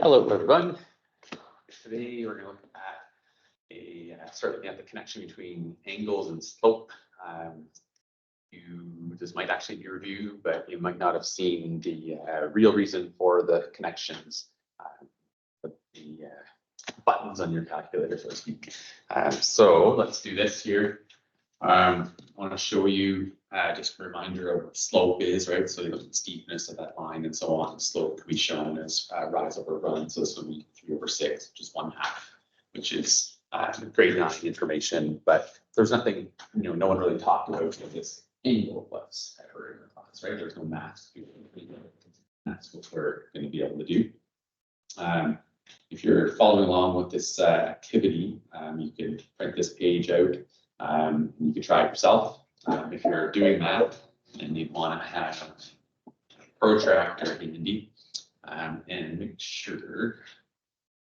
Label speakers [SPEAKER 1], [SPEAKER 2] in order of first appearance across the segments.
[SPEAKER 1] Hello, everyone. Today we're going to look at start looking at the connection between angles and slope. This might actually be a review, but you might not have seen the real reason for the connections, the buttons on your calculator, so to speak. So let's do this here. I want to show you just a reminder of what slope is, right? So you look at the steepness of that line and so on. Slope can be shown as rise over run. So this would be 3/6, which is 1/2, which is grade 9 information. But there's nothing, no one really talked about what this angle was ever in the class, right? There's no math. That's what we're going to be able to do. If you're following along with this activity, you can print this page out. You can try it yourself. If you're doing math and you want to have a protractor handy, and make sure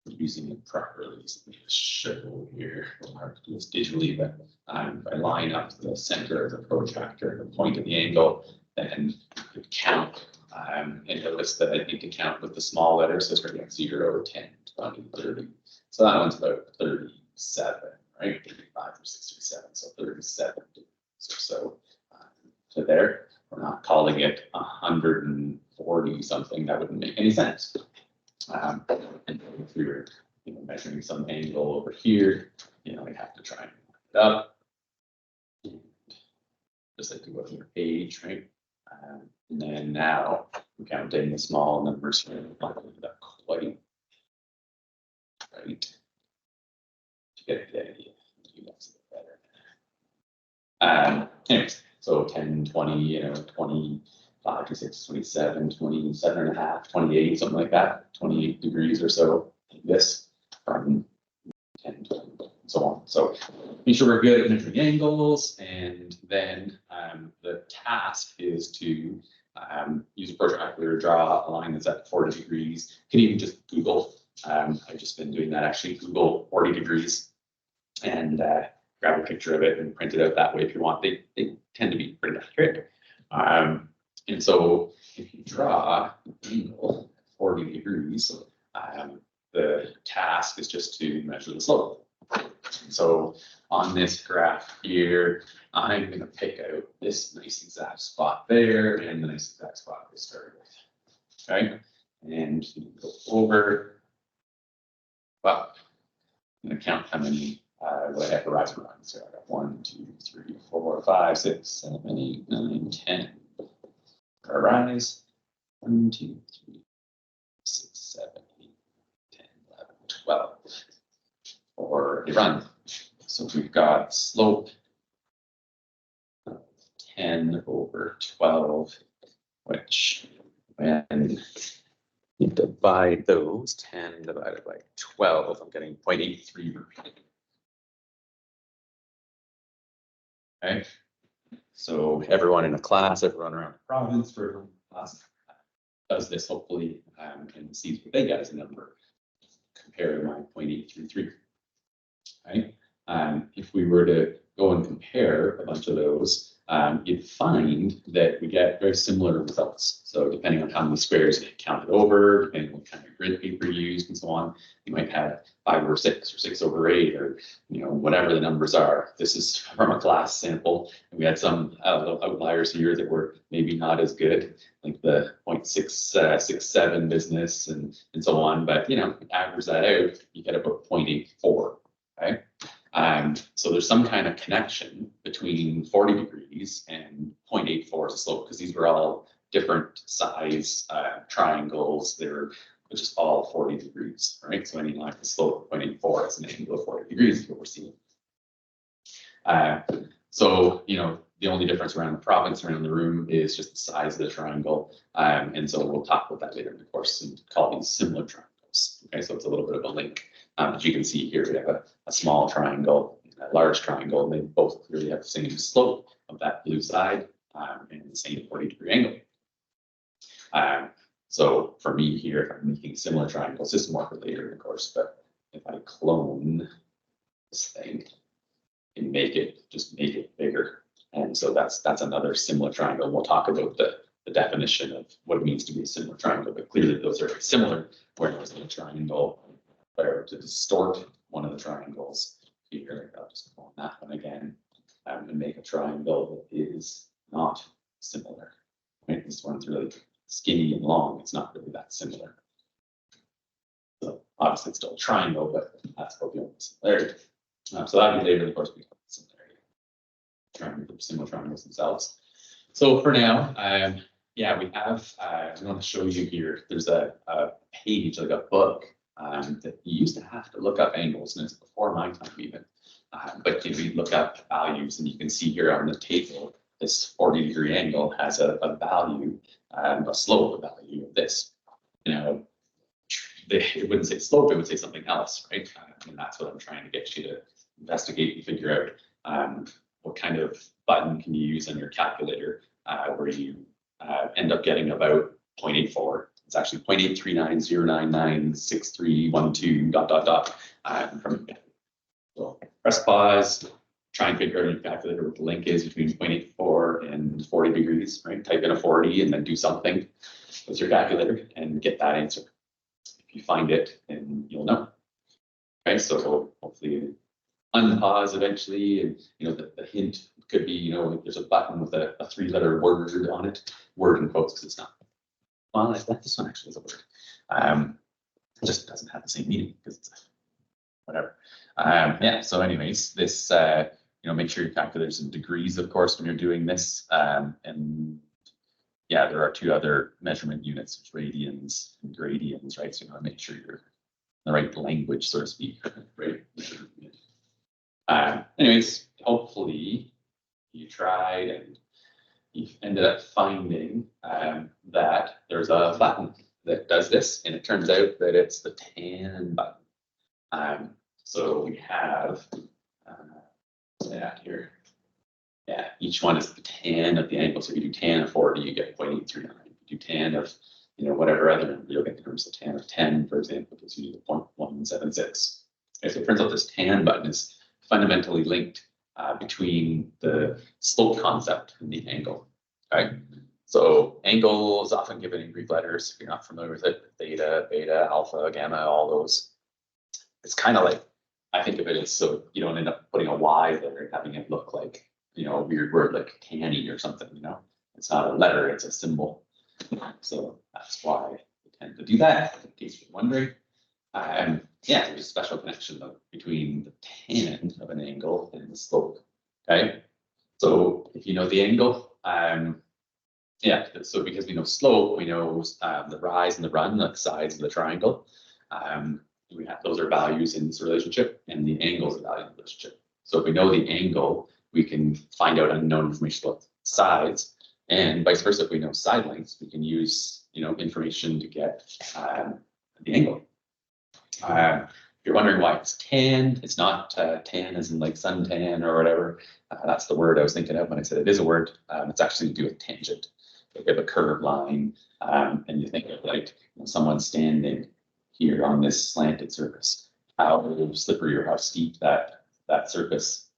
[SPEAKER 1] you're using it properly. So let me just show here. It's hard to do this digitally, but if I line up the center of the protractor, the point of the angle, then you could count. And notice that I need to count with the small letters. So it's going to be 0, 10, 20, 30. So that one's about 37. Right, 35 or 67, so 37 so to there. We're not calling it 140 something. That wouldn't make any sense. And if we were measuring some angle over here, we have to try and line it up. And just like you would on your page, right? And then now we're counting the small numbers here. Not that quite right. To get the idea. That's better. Anyways, so 10, 20, 25, 26, 27, 27.5, 28, something like that, 28 degrees or so, like this, from 10 to 20, and so on. So make sure we're good at measuring angles, and then the task is to use a protractor to draw a line that's at 40 degrees. You can even just Google. I've just been doing that actually. Google 40 degrees. And grab a picture of it and print it out that way if you want. They tend to be pretty accurate. And so if you draw an angle at 40 degrees, the task is just to measure the slope. So on this graph here, I'm going to pick out this nice exact spot there and the nice exact spot we started with. Okay, and you go over. Well, I'm going to count how many. What I have horizon runs. So I got 1, 2, 3, 4, 5, 6, 7, 8, 9, 10. Rise 1, 2, 3, 6, 7, 8, 10, 11, 12. Or a run. So we've got slope of 10 over 12, which when you divide those, 10 divided by 12, I'm getting 0.83 repeated. Okay, so everyone in a class, everyone around the province for class does this hopefully and sees what they get as a number. Compare my 0.833. Right? If we were to go and compare a bunch of those, you'd find that we get very similar results. So depending on how many squares you counted over, depending on what kind of grid paper you used and so on, you might have 5/6 or 6/8 or whatever the numbers are. This is from a class sample, and we had some outliers here that were maybe not as good, like the 0.667 business and so on. But average that out, you get about 0.84. Okay. So there's some kind of connection between 40 degrees and 0.84 as a slope, because these were all different size triangles. They're just all 40 degrees, right? So any line with slope of 0.84 is an angle of 40 degrees is what we're seeing. So, the only difference around the province, around the room, is just the size of the triangle. And so we'll talk about that later in the course and call these similar triangles. Okay, so it's a little bit of a link. As you can see here, we have a small triangle, a large triangle, and they both clearly have the same slope of that blue side and the same 40-degree angle. So for me here, if I'm making similar triangles, this is more for later in the course, but if I clone this thing and just make it bigger. And so that's another similar triangle. We'll talk about the definition of what it means to be a similar triangle, but clearly those are similar, whereas in a triangle, if I were to distort one of the triangles here, I'll just go on that one again, and make a triangle that is not similar. Right? This one's really skinny and long, it's not really that similar. So obviously it's still a triangle, but that's about the only similarity. So that would be later, of course, become similarity. Similar triangles themselves. So for now, yeah, we have, I want to show you here, there's a page, like a book, that you used to have to look up angles, and it's before my time even. But you look up values, and you can see here on the table, this 40-degree angle has a value, a slope value of this. You know, it wouldn't say slope, it would say something else, right? And that's what I'm trying to get you to investigate and figure out. What kind of button can you use on your calculator where you end up getting about 0.84. It's actually 0.839099631 ... From so press pause, try and figure out in your calculator what the link is between 0.84 and 40 degrees, right? Type in a 40 and then do something with your calculator and get that answer. If you find it, then you'll know. Okay, so hopefully unpause eventually, and the hint could be, there's a button with a 3-letter word on it, word in quotes, because it's not. Well, this one actually is a word. It just doesn't have the same meaning because it's whatever. Yeah. So, anyways, this make sure your calculator's in degrees, of course, when you're doing this. And yeah, there are 2 other measurement units, radians and gradians, right? So you want to make sure you're in the right language, so to speak, right? Anyways, hopefully you tried and you ended up finding that there's a button that does this, and it turns out that it's the tan button. So we have here. Yeah, each one is the tan of the angle. So if you do tan of 40, you get 0.839. If you do tan of whatever other number, you'll get the terms of tan of 10, for example, gives you 0.176. Okay, so it turns out this tan button is fundamentally linked between the slope concept and the angle. Okay, so angle is often given in Greek letters. If you're not familiar with it, theta, beta, alpha, gamma, all those. It's kind of like, I think of it as so you don't end up putting a y there and having it look like a weird word like canny or something. It's not a letter; it's a symbol. So that's why we tend to do that. In case you're wondering. Yeah, there's a special connection though between the tan of an angle and the slope. Okay, so if you know the angle, yeah, so because we know slope, we know the rise and the run, the sides of the triangle. We have those are values in this relationship, and the angle is a value in the relationship. So if we know the angle, we can find out unknown information about sides, and vice versa. If we know side lengths, we can use information to get the angle. If you're wondering why it's tan, it's not tan as in like suntan or whatever. That's the word I was thinking of when I said it is a word. It's actually to do with tangent. Like you have a curved line, and you think of like someone standing here on this slanted surface. How slippery or how steep that surface,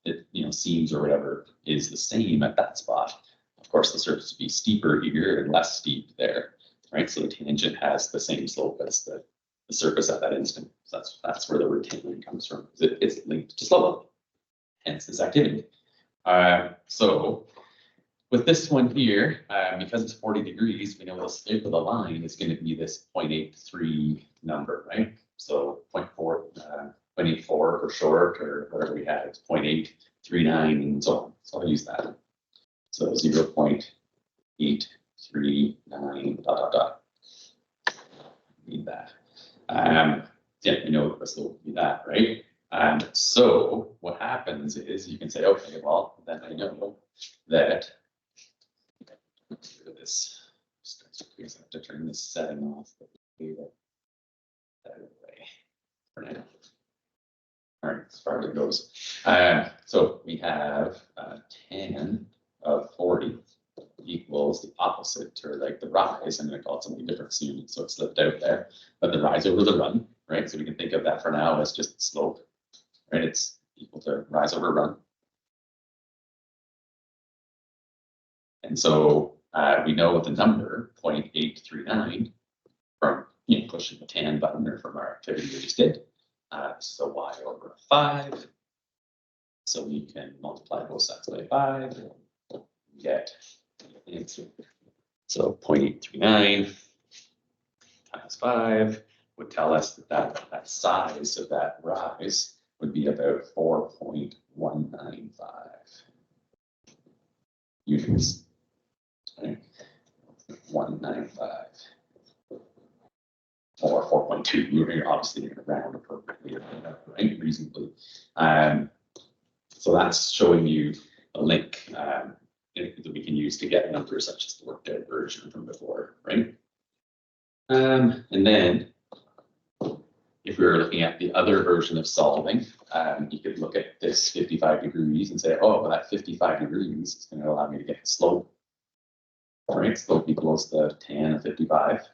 [SPEAKER 1] seems or whatever, is the same at that spot. Of course, the surface would be steeper here and less steep there, right? So the tangent has the same slope as the surface at that instant. So that's where the word tangent comes from. It's linked to slope, hence this activity. So with this one here, because it's 40 degrees, we know the slope of the line is going to be this 0.83 number, right? So 0.84 for short, or whatever we had, it's 0.839 and so on. So I'll use that. So 0.839 ... Need that. Yeah, the slope would be that, right? So what happens is you can say, okay, well, then I know that. Let's do this. I have to turn this setting off. That way for now. All right, as far as it goes. So we have tan of 40 equals the opposite, or like the rise. I'm going to call it something different soon, so it slipped out there. But the rise over the run, right? So we can think of that for now as just slope, right? It's equal to rise over run. And so we know the number 0.839 from pushing the tan button or from our activity we just did. So y over 5. So we can multiply both sides by 5, get the answer. So 0.839 times 5 would tell us that size of that rise would be about 4.195 units. Right? 195 or 4.2. You're obviously going to round appropriately, right? Reasonably. So that's showing you a link that we can use to get numbers such as the worked out version from before, right? And then if we were looking at the other version of solving, you could look at this 55 degrees and say, oh, well, that 55 degrees is going to allow me to get the slope. Right, slope equals the tan of 55.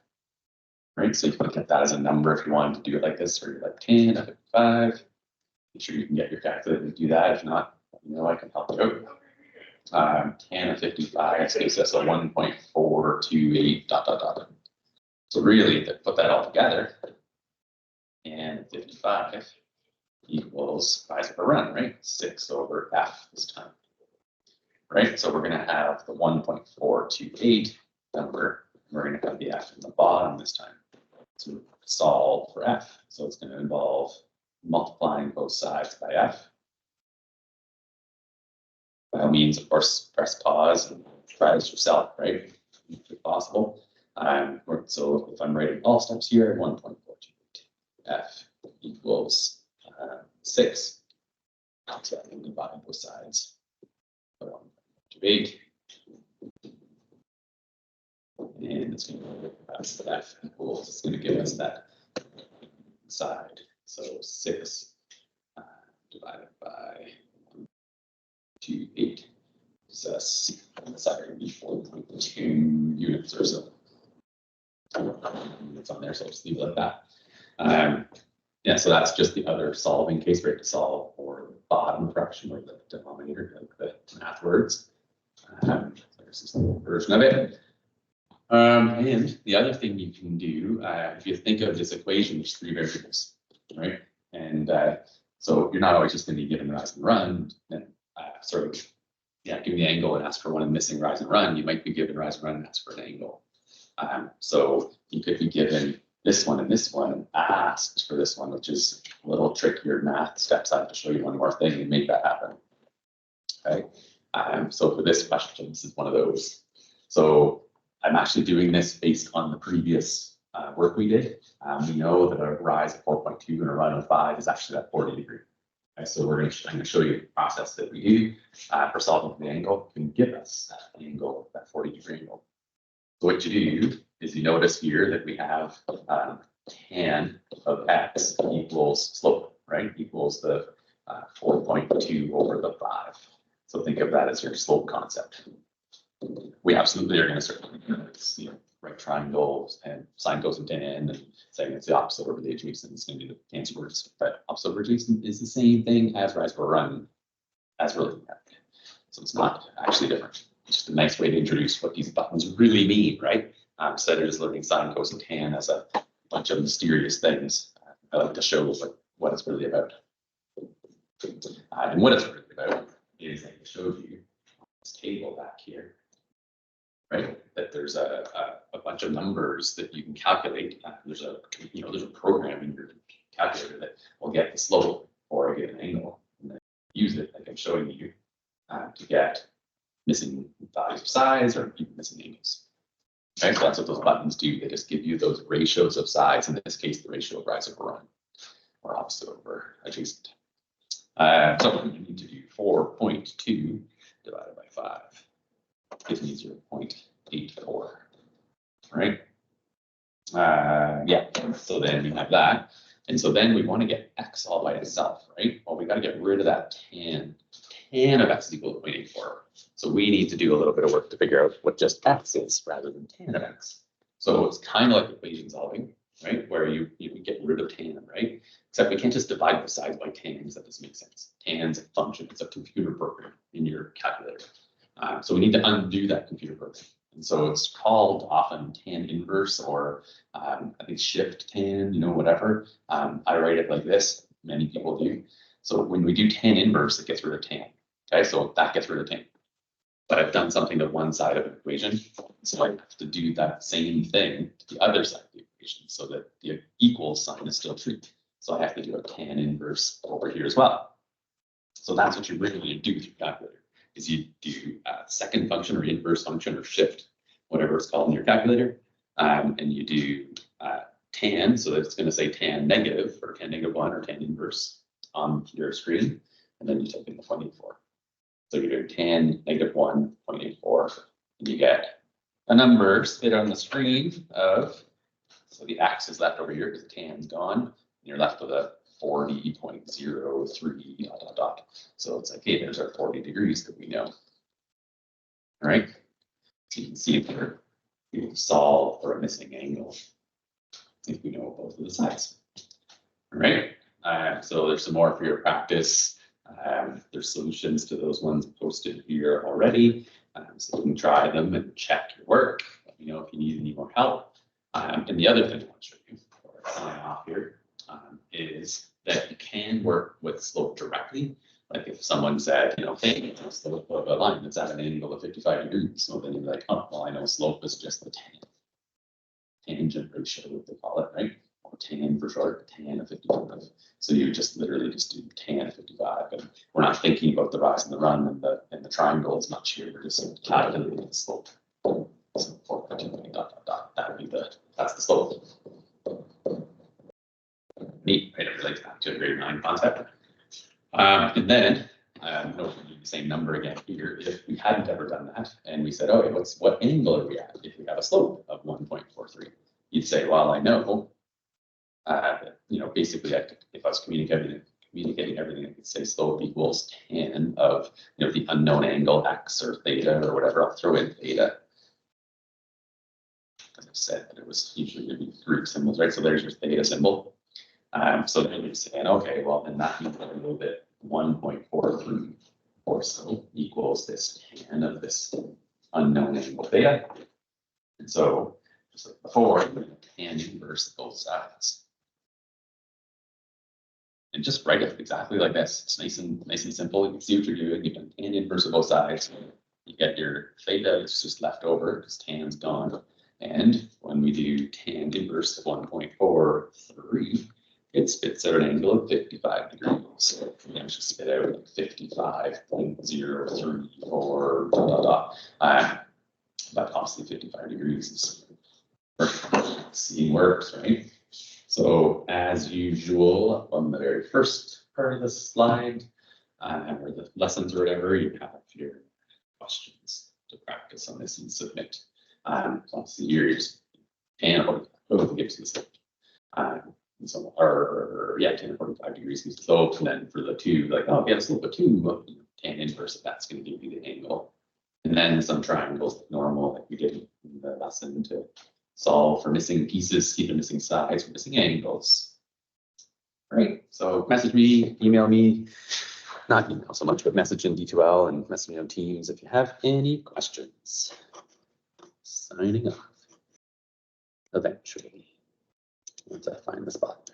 [SPEAKER 1] Right, so you can get that as a number if you wanted to do it like this, or like tan of 55. Make sure you can get your calculator to do that. If not, I can help you out. Tan of 55 gives us a 1.428 ... So really, to put that all together, and 55 equals rise over run, right? 6 over f this time. Right, so we're going to have the 1.428 number. We're going to have the f in the bottom this time to solve for f. So it's going to involve multiplying both sides by f. By all means, of course, press pause and try this yourself, right? If possible. So if I'm writing all steps here, 1.428 f equals 6. So I can divide both sides. 1.428. And it's going to give us that f equals, it's going to give us that side. So 6 divided by 1.28 is us. That's going to be 4.2 units or so. It's on there, so I'll just leave it like that. Yeah, so that's just the other solving case. We have to solve for the bottom fraction or the denominator, like the math words. So this is the version of it. And the other thing you can do, if you think of this equation, there's 3 variables, right? And so you're not always just going to be given rise and run, and give the angle and ask for one missing rise and run. You might be given rise and run and ask for an angle. So you could be given this one and asked for this one, which is a little trickier math steps. I have to show you one more thing and make that happen. Okay. So for this question, this is one of those. So I'm actually doing this based on the previous work we did. We know that a rise of 4.2 and a run of 5 is actually at 40 degrees. Okay, so I'm going to show you the process that we do for solving for the angle. It can give us that angle, that 40 degree angle. So what you do is you notice here that we have tan of x equals slope, right? Equals the 4.2 over the 5. So think of that as your slope concept. We absolutely are going to start right triangles and sine cosine tan and saying it's the opposite over the adjacent. It's going to be the fancy words, but opposite over adjacent is the same thing as rise over run as relative. So it's not actually different. It's just a nice way to introduce what these buttons really mean, right? Instead of just learning sine, cosine, tan as a bunch of mysterious things, I like to show what it's really about. And what it's really about is, like I showed you, this table back here, right? That there's a bunch of numbers that you can calculate. There's a program in your calculator that will get the slope or a given angle, and then use it, like I'm showing you, to get missing values of size or even missing angles. Okay, so that's what those buttons do. They just give you those ratios of size. In this case, the ratio of rise over run, or opposite over adjacent. So you need to do 4.2 divided by 5. Gives me 0.84. Right? Yeah. So then you have that, and so then we want to get x all by itself, right? Well, we got to get rid of that tan. Tan of x is equal to 0.84. So we need to do a little bit of work to figure out what just x is rather than tan of x. So it's kind of like equation solving, right? Where you get rid of tan, right? Except we can't just divide the sides by tans. That doesn't make sense. Tan's a function. It's a computer program in your calculator. So we need to undo that computer program. And so it's called often tan inverse or I think shift tan, whatever. I write it like this. Many people do. So when we do tan inverse, it gets rid of tan. Okay, so that gets rid of tan. But I've done something to one side of the equation. So I have to do that same thing to the other side of the equation so that the equal sign is still true. So I have to do a tan inverse over here as well. So that's what you really do with your calculator, is you do a second function or inverse function or shift, whatever it's called in your calculator. And you do tan, so that it's going to say tan negative or tan negative 1 or tan inverse on your screen. And then you type in the 0.84. So you're doing tan negative 1, 0.84, and you get a number spit on the screen of, so the x is left over here because the tan's gone, and you're left with a 40.03 dot, dot, dot. So it's like, hey, there's our 40 degrees that we know. All right. So you can see if you solve for a missing angle if we know both of the sides. All right. So there's some more for your practice. There's solutions to those ones posted here already. So you can try them and check your work. Let me know if you need any more help. And the other thing I want to show you before I sign off here is that you can work with slope directly. Like if someone said, hey, it's the slope of a line that's at an angle of 55 degrees. So then you're like, oh, well, I know slope is just the tangent ratio, what they call it, right? Or tan for short, tan of 55. So you just literally just do tan of 55. And we're not thinking about the rise and the run and the triangle as much here. We're just calculating the slope. So 4.2 dot, dot, dot. That's the slope. Neat, right? It relates back to a grade 9 concept. And then, note we do the same number again here. If we hadn't ever done that, and we said, okay, what angle are we at if we have a slope of 1.43? You'd say, well, I know, basically, if I was communicating everything, I could say slope equals tan of, the unknown angle x or theta or whatever. I'll throw in theta. As I said, that it was usually going to be Greek symbols, right? So there's your theta symbol. So then you're saying, okay, well, then that means a little bit 1.43 or so equals this tan of this unknown angle theta. And so just like before, tan inverse both sides. And just write it exactly like this. It's nice and simple. You can see what you're doing. You can tan inverse of both sides. You get your theta, it's just left over because tan's gone. And when we do tan inverse of 1.43, it spits out an angle of 55 degrees. So we actually spit out like 55.034 dot, dot, dot. But obviously 55 degrees is perfect. Seeing works, right? So as usual, on the very first part of the slide, or the lessons or whatever, you have your questions to practice on this and submit. So obviously here you just tan 45 gives you the slope. So, or yeah, tan 45 degrees gives the slope, and then for the two, like, oh, yeah, the slope of 2, tan inverse of that's going to give you the angle. And then some triangles like normal, like we did in the lesson to solve for missing pieces, either missing sides or missing angles. All right, so message me, email me, not email so much, but message in D2L and message me on Teams if you have any questions. Signing off. Eventually, once I find the spot.